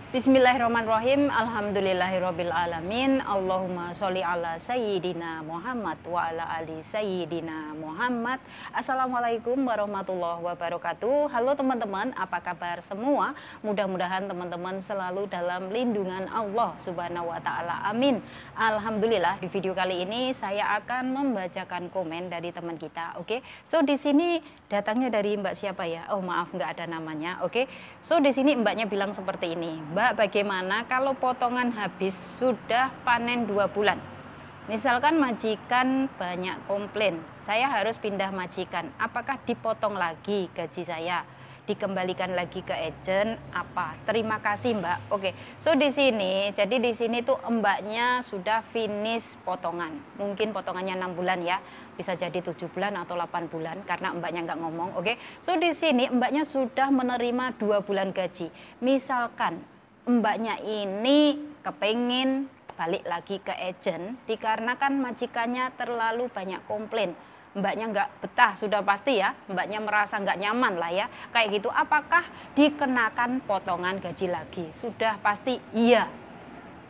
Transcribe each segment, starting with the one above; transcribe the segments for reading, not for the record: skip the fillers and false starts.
Bismillahirrahmanirrahim. Alhamdulillahirabbil alamin. Allahumma sholli ala sayyidina Muhammad wa ala ali sayyidina Muhammad. Assalamualaikum warahmatullahi wabarakatuh. Halo teman-teman, apa kabar semua? Mudah-mudahan teman-teman selalu dalam lindungan Allah Subhanahu wa taala. Amin. Alhamdulillah, di video kali ini saya akan membacakan komen dari teman kita. Oke. So di sini datangnya dari Mbak siapa ya? Oh, maaf nggak ada namanya. Oke. So di sini Mbaknya bilang seperti ini. Mbak, bagaimana kalau potongan habis sudah panen 2 bulan? Misalkan majikan banyak komplain, saya harus pindah majikan. Apakah dipotong lagi gaji saya? Dikembalikan lagi ke agent apa? Terima kasih Mbak. Oke, so di sini, jadi di sini tuh Mbaknya sudah finish potongan. Mungkin potongannya 6 bulan ya, bisa jadi 7 bulan atau 8 bulan karena Mbaknya nggak ngomong. Oke, so di sini Mbaknya sudah menerima 2 bulan gaji. Misalkan Mbaknya ini kepengen balik lagi ke agent dikarenakan majikannya terlalu banyak komplain. Mbaknya nggak betah, sudah pasti ya, Mbaknya merasa nggak nyaman lah ya, kayak gitu. Apakah dikenakan potongan gaji lagi? Sudah pasti iya.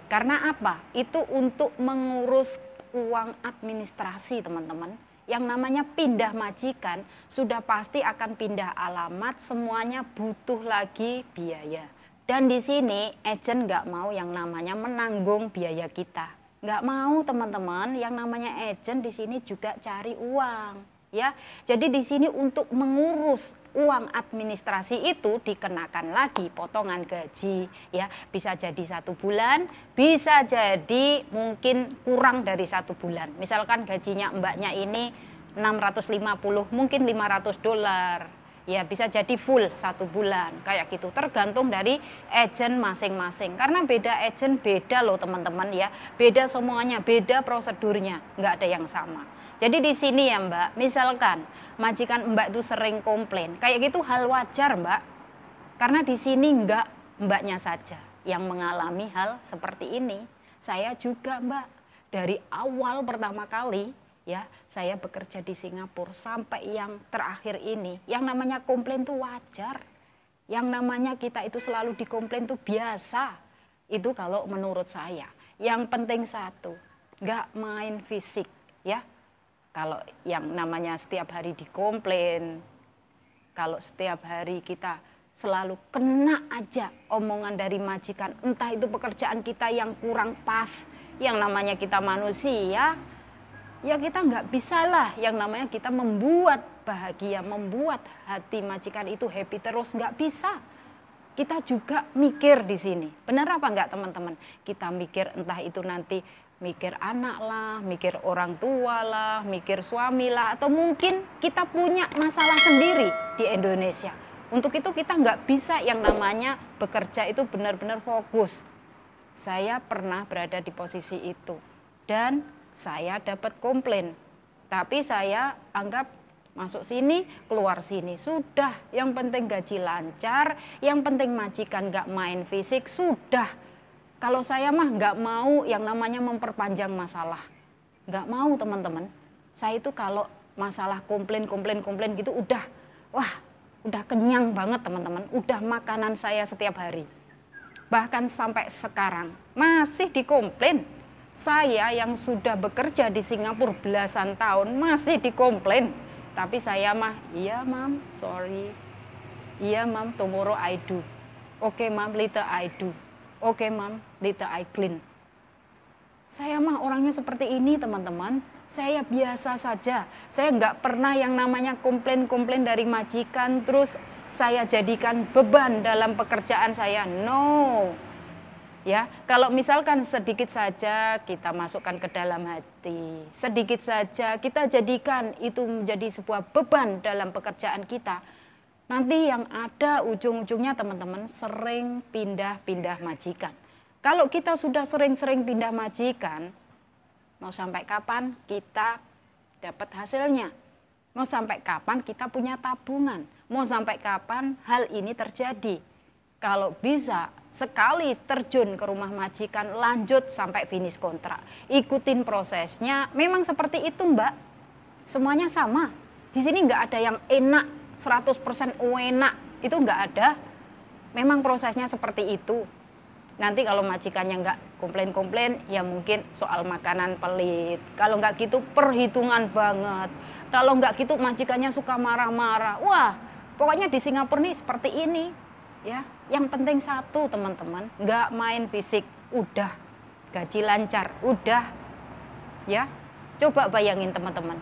Karena apa? Itu untuk mengurus uang administrasi teman-teman. Yang namanya pindah majikan, sudah pasti akan pindah alamat, semuanya butuh lagi biaya. Dan di sini agent nggak mau yang namanya menanggung biaya kita. Nggak mau teman-teman, yang namanya agent di sini juga cari uang. Ya, jadi di sini untuk mengurus uang administrasi itu dikenakan lagi potongan gaji. Ya, bisa jadi 1 bulan, bisa jadi mungkin kurang dari 1 bulan. Misalkan gajinya Mbaknya ini 650, mungkin $500. Ya bisa jadi full 1 bulan kayak gitu, tergantung dari agent masing-masing. Karena beda agent beda loh teman-teman ya, beda semuanya, beda prosedurnya, nggak ada yang sama. Jadi di sini ya Mbak, misalkan majikan Mbak itu sering komplain, kayak gitu hal wajar Mbak. Karena di sini nggak Mbaknya saja yang mengalami hal seperti ini, saya juga Mbak. Dari awal pertama kali ya, saya bekerja di Singapura sampai yang terakhir ini, yang namanya komplain itu wajar. Yang namanya kita itu selalu dikomplain itu biasa. Itu kalau menurut saya. Yang penting satu, nggak main fisik ya. Kalau yang namanya setiap hari dikomplain, kalau setiap hari kita selalu kena aja omongan dari majikan, entah itu pekerjaan kita yang kurang pas, yang namanya kita manusia, ya kita nggak bisa lah yang namanya kita membuat bahagia, membuat hati majikan itu happy terus, nggak bisa. Kita juga mikir di sini, benar apa nggak teman-teman? Kita mikir entah itu nanti mikir anak lah, mikir orang tua lah, mikir suami lah, atau mungkin kita punya masalah sendiri di Indonesia. Untuk itu kita nggak bisa yang namanya bekerja itu benar-benar fokus. Saya pernah berada di posisi itu dan saya dapat komplain, tapi saya anggap masuk sini, keluar sini, sudah. Yang penting gaji lancar, yang penting majikan nggak main fisik, sudah. Kalau saya mah nggak mau yang namanya memperpanjang masalah, nggak mau teman-teman. Saya itu kalau masalah komplain gitu udah kenyang banget teman-teman, udah makanan saya setiap hari. Bahkan sampai sekarang masih dikomplain. Saya yang sudah bekerja di Singapura belasan tahun masih dikomplain. Tapi saya mah, iya mam, sorry. Iya mam, tomorrow I do. Oke mam, later I do. Oke mam, later I clean. Saya mah orangnya seperti ini teman-teman. Saya biasa saja. Saya nggak pernah yang namanya komplain-komplain dari majikan terus saya jadikan beban dalam pekerjaan saya. No. Ya, kalau misalkan sedikit saja kita masukkan ke dalam hati, sedikit saja kita jadikan itu menjadi sebuah beban dalam pekerjaan kita. Nanti yang ada ujung-ujungnya teman-teman sering pindah-pindah majikan. Kalau kita sudah sering-sering pindah majikan, mau sampai kapan kita dapat hasilnya? Mau sampai kapan kita punya tabungan? Mau sampai kapan hal ini terjadi? Kalau bisa sekali terjun ke rumah majikan, lanjut sampai finish kontrak. Ikutin prosesnya, memang seperti itu Mbak. Semuanya sama. Di sini nggak ada yang enak, 100% enak. Itu nggak ada. Memang prosesnya seperti itu. Nanti kalau majikannya nggak komplain-komplain, ya mungkin soal makanan pelit. Kalau nggak gitu perhitungan banget. Kalau nggak gitu majikannya suka marah-marah. Wah, pokoknya di Singapura nih seperti ini. Ya, yang penting satu teman-teman, nggak main fisik, udah gaji lancar, udah. Ya, coba bayangin teman-teman.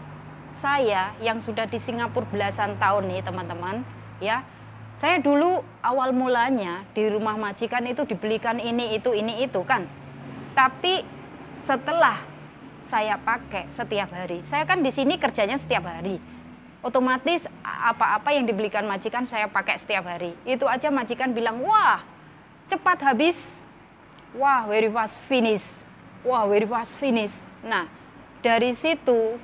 Saya yang sudah di Singapura belasan tahun nih teman-teman, ya. Saya dulu awal mulanya di rumah majikan itu dibelikan ini itu kan. Tapi setelah saya pakai setiap hari, saya kan di sini kerjanya setiap hari. Otomatis apa-apa yang dibelikan majikan saya pakai setiap hari. Itu aja majikan bilang, wah cepat habis, wah very fast finish, wah very fast finish. Nah dari situ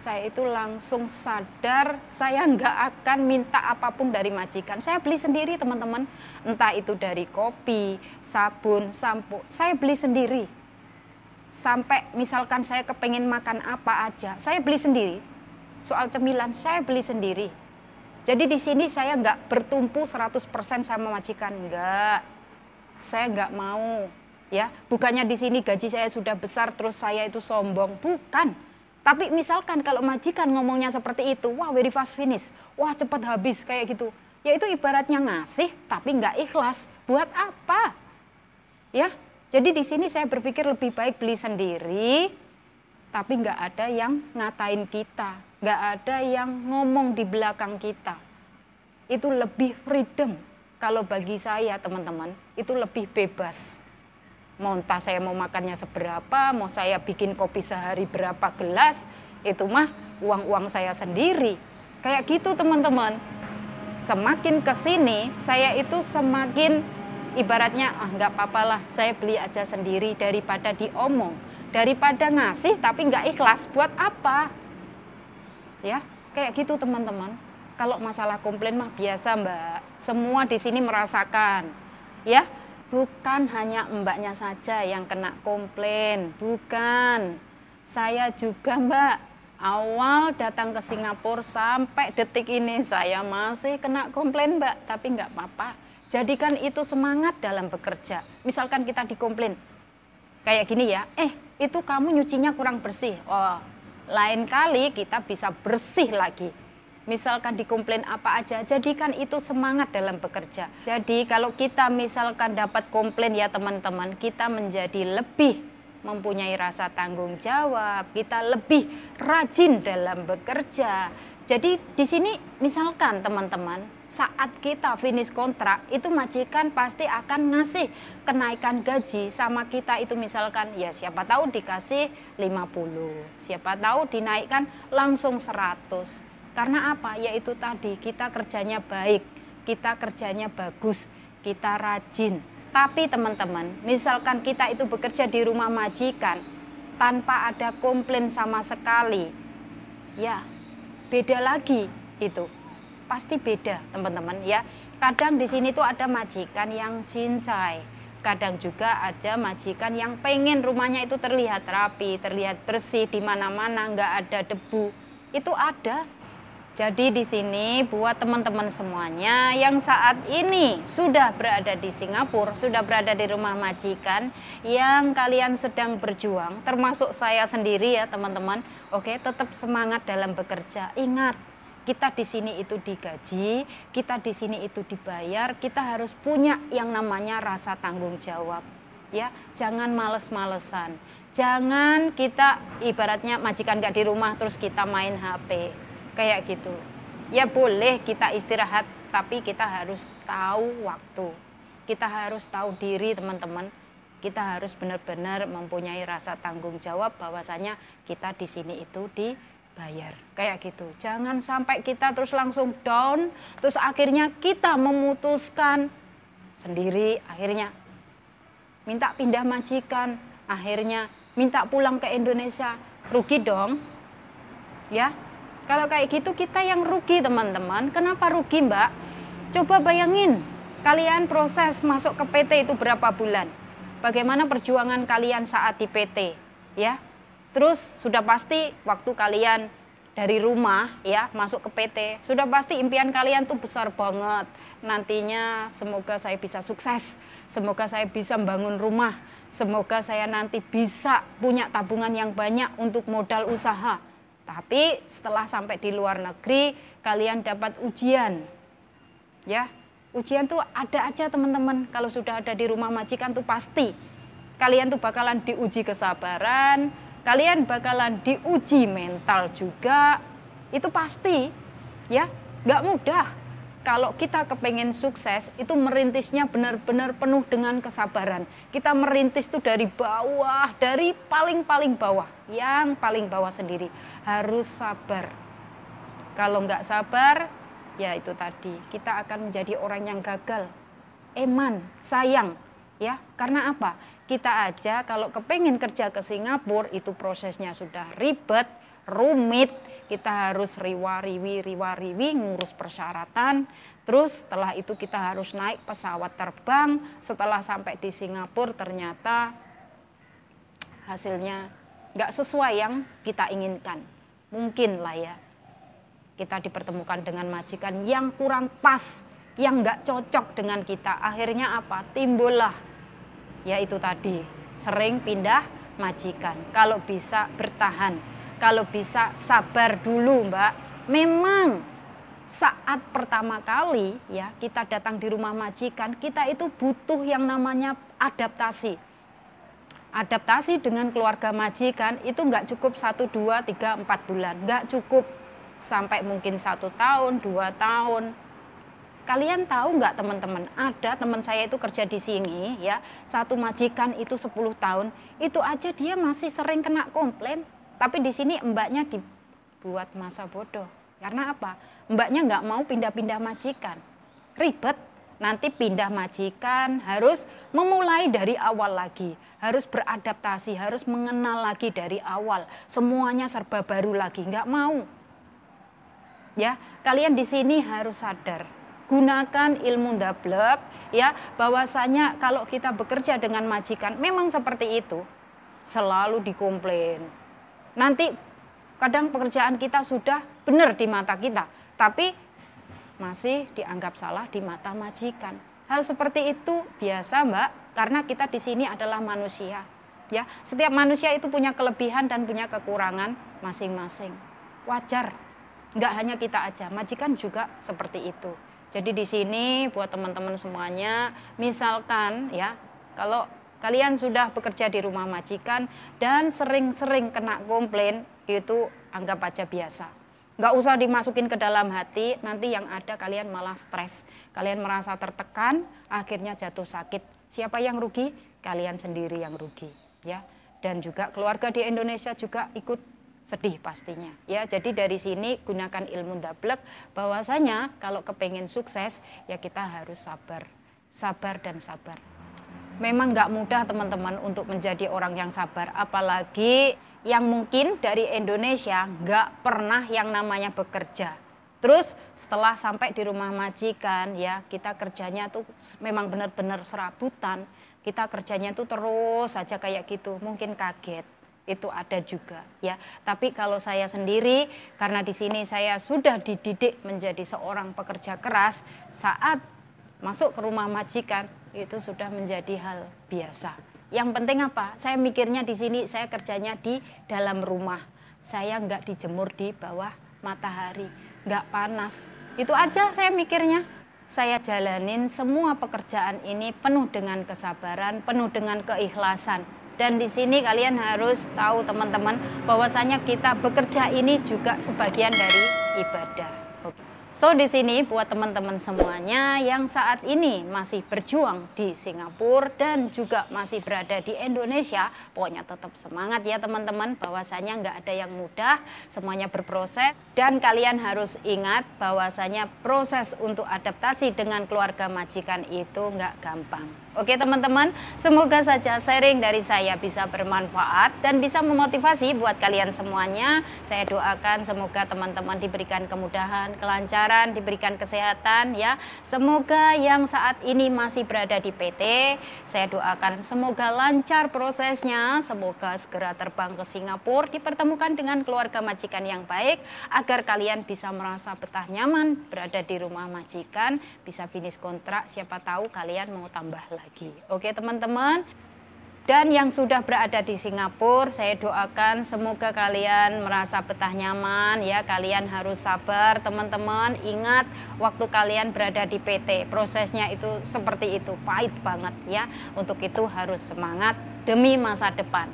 saya itu langsung sadar saya nggak akan minta apapun dari majikan. Saya beli sendiri teman-teman. Entah itu dari kopi, sabun, sampo. Saya beli sendiri. Sampai misalkan saya kepengen makan apa aja, saya beli sendiri. Soal cemilan, saya beli sendiri. Jadi di sini saya nggak bertumpu 100% sama majikan. Nggak. Saya nggak mau. Ya, bukannya di sini gaji saya sudah besar terus saya itu sombong. Bukan. Tapi misalkan kalau majikan ngomongnya seperti itu, wah very fast finish, wah cepat habis kayak gitu. Ya itu ibaratnya ngasih tapi nggak ikhlas. Buat apa? Ya, jadi di sini saya berpikir lebih baik beli sendiri, tapi nggak ada yang ngatain kita, nggak ada yang ngomong di belakang kita. Itu lebih freedom. Kalau bagi saya teman-teman, itu lebih bebas. Mau entah saya mau makannya seberapa, mau saya bikin kopi sehari berapa gelas, itu mah uang-uang saya sendiri. Kayak gitu teman-teman. Semakin kesini, saya itu semakin ibaratnya, nggak apa-apa lah, saya beli aja sendiri daripada diomong. Daripada ngasih tapi nggak ikhlas, buat apa? Ya, kayak gitu teman-teman. Kalau masalah komplain mah biasa mbak, semua di sini merasakan. Ya, bukan hanya mbaknya saja yang kena komplain, bukan. Saya juga mbak, awal datang ke Singapura sampai detik ini saya masih kena komplain mbak, tapi nggak apa-apa. Jadikan itu semangat dalam bekerja. Misalkan kita dikomplain, kayak gini ya, itu kamu nyucinya kurang bersih. Oh, lain kali kita bisa bersih lagi. Misalkan dikomplain apa aja, jadikan itu semangat dalam bekerja. Jadi kalau kita misalkan dapat komplain ya teman-teman, kita menjadi lebih mempunyai rasa tanggung jawab, kita lebih rajin dalam bekerja. Jadi di sini misalkan teman-teman, saat kita finish kontrak, itu majikan pasti akan ngasih kenaikan gaji sama kita itu misalkan, ya siapa tahu dikasih 50, siapa tahu dinaikkan langsung 100. Karena apa? Yaitu tadi kita kerjanya baik, kita kerjanya bagus, kita rajin. Tapi teman-teman, misalkan kita itu bekerja di rumah majikan tanpa ada komplain sama sekali, ya beda lagi itu. Pasti beda teman-teman ya. Kadang di sini tuh ada majikan yang cincai, kadang juga ada majikan yang pengen rumahnya itu terlihat rapi, terlihat bersih, di mana-mana nggak ada debu. Itu ada. Jadi di sini buat teman-teman semuanya yang saat ini sudah berada di Singapura, sudah berada di rumah majikan, yang kalian sedang berjuang, termasuk saya sendiri ya teman-teman. Oke, tetap semangat dalam bekerja. Ingat, kita di sini itu digaji, kita di sini itu dibayar, kita harus punya yang namanya rasa tanggung jawab. Ya, jangan males-malesan. Jangan kita ibaratnya majikan nggak di rumah terus kita main HP. Kayak gitu. Ya boleh kita istirahat, tapi kita harus tahu waktu. Kita harus tahu diri teman-teman. Kita harus benar-benar mempunyai rasa tanggung jawab bahwasanya kita di sini itu dibayar. Kayak gitu. Jangan sampai kita terus langsung down, terus akhirnya kita memutuskan sendiri, akhirnya minta pindah majikan, akhirnya minta pulang ke Indonesia. Rugi dong. Ya. Kalau kayak gitu kita yang rugi teman-teman. Kenapa rugi mbak? Coba bayangin, kalian proses masuk ke PT itu berapa bulan? Bagaimana perjuangan kalian saat di PT? Ya, terus sudah pasti waktu kalian dari rumah ya masuk ke PT, sudah pasti impian kalian tuh besar banget. Nantinya semoga saya bisa sukses, semoga saya bisa membangun rumah, semoga saya nanti bisa punya tabungan yang banyak untuk modal usaha. Tapi setelah sampai di luar negeri, kalian dapat ujian. Ya, ujian tuh ada aja teman-teman. Kalau sudah ada di rumah majikan tuh pasti kalian tuh bakalan diuji kesabaran, kalian bakalan diuji mental juga, itu pasti ya, nggak mudah. Kalau kita kepengen sukses, itu merintisnya benar-benar penuh dengan kesabaran. Kita merintis tuh dari bawah, dari paling-paling bawah, yang paling bawah sendiri. Harus sabar. Kalau nggak sabar, ya itu tadi, kita akan menjadi orang yang gagal. Eman, sayang, ya, karena apa? Kita aja kalau kepengen kerja ke Singapura, itu prosesnya sudah ribet, rumit, kita harus riwa-riwi, ngurus persyaratan, terus setelah itu kita harus naik pesawat terbang, setelah sampai di Singapura ternyata hasilnya nggak sesuai yang kita inginkan. Mungkin lah ya, kita dipertemukan dengan majikan yang kurang pas, yang nggak cocok dengan kita. Akhirnya apa? Timbullah, ya itu tadi, sering pindah majikan. Kalau bisa bertahan, kalau bisa sabar dulu Mbak. Memang saat pertama kali ya kita datang di rumah majikan, kita itu butuh yang namanya adaptasi. Adaptasi dengan keluarga majikan itu nggak cukup 1, 2, 3, 4 bulan. Nggak cukup sampai mungkin 1 tahun, 2 tahun. Kalian tahu nggak teman-teman, ada teman saya itu kerja di sini ya, satu majikan itu 10 tahun, itu aja dia masih sering kena komplain. Tapi di sini mbaknya dibuat masa bodoh. Karena apa? Mbaknya nggak mau pindah-pindah majikan. Ribet. Nanti pindah majikan harus memulai dari awal lagi. Harus beradaptasi, harus mengenal lagi dari awal. Semuanya serba baru lagi. Nggak mau. Ya, kalian di sini harus sadar. Gunakan ilmu ndablek ya, bahwasanya kalau kita bekerja dengan majikan memang seperti itu. Selalu dikomplain. Nanti kadang pekerjaan kita sudah benar di mata kita, tapi masih dianggap salah di mata majikan. Hal seperti itu biasa Mbak, karena kita di sini adalah manusia. Ya, setiap manusia itu punya kelebihan dan punya kekurangan masing-masing. Wajar, nggak hanya kita aja, majikan juga seperti itu. Jadi di sini buat teman-teman semuanya, misalkan ya, kalau kalian sudah bekerja di rumah majikan dan sering-sering kena komplain, itu anggap aja biasa. Nggak usah dimasukin ke dalam hati, nanti yang ada kalian malah stres. Kalian merasa tertekan, akhirnya jatuh sakit. Siapa yang rugi? Kalian sendiri yang rugi. Ya. Dan juga keluarga di Indonesia juga ikut sedih pastinya. Ya, jadi dari sini gunakan ilmu ndablek, bahwasanya kalau kepengen sukses, ya kita harus sabar. Sabar dan sabar. Memang nggak mudah teman-teman untuk menjadi orang yang sabar, apalagi yang mungkin dari Indonesia nggak pernah yang namanya bekerja. Terus setelah sampai di rumah majikan ya, kita kerjanya tuh memang benar-benar serabutan, kita kerjanya tuh terus saja kayak gitu, mungkin kaget. Itu ada juga ya. Tapi kalau saya sendiri, karena di sini saya sudah dididik menjadi seorang pekerja keras, saat masuk ke rumah majikan itu sudah menjadi hal biasa. Yang penting apa? Saya mikirnya di sini saya kerjanya di dalam rumah. Saya nggak dijemur di bawah matahari, nggak panas. Itu aja saya mikirnya. Saya jalanin semua pekerjaan ini penuh dengan kesabaran, penuh dengan keikhlasan. Dan di sini kalian harus tahu teman-teman, bahwasanya kita bekerja ini juga sebagian dari ibadah. So di sini buat teman-teman semuanya yang saat ini masih berjuang di Singapura dan juga masih berada di Indonesia, pokoknya tetap semangat ya teman-teman, bahwasanya nggak ada yang mudah, semuanya berproses, dan kalian harus ingat bahwasanya proses untuk adaptasi dengan keluarga majikan itu nggak gampang. Oke teman-teman, semoga saja sharing dari saya bisa bermanfaat dan bisa memotivasi buat kalian semuanya. Saya doakan semoga teman-teman diberikan kemudahan, kelancaran, kelancaran, diberikan kesehatan ya. Semoga yang saat ini masih berada di PT, saya doakan semoga lancar prosesnya, semoga segera terbang ke Singapura, dipertemukan dengan keluarga majikan yang baik, agar kalian bisa merasa betah nyaman berada di rumah majikan, bisa finish kontrak, siapa tahu kalian mau tambah lagi. Oke teman-teman. Dan yang sudah berada di Singapura, saya doakan semoga kalian merasa betah nyaman ya. Kalian harus sabar teman-teman. Ingat waktu kalian berada di PT, prosesnya itu seperti itu, pahit banget ya. Untuk itu harus semangat demi masa depan.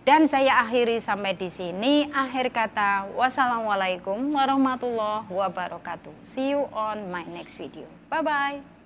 Dan saya akhiri sampai di sini. Akhir kata, wassalamualaikum warahmatullahi wabarakatuh. See you on my next video. Bye-bye.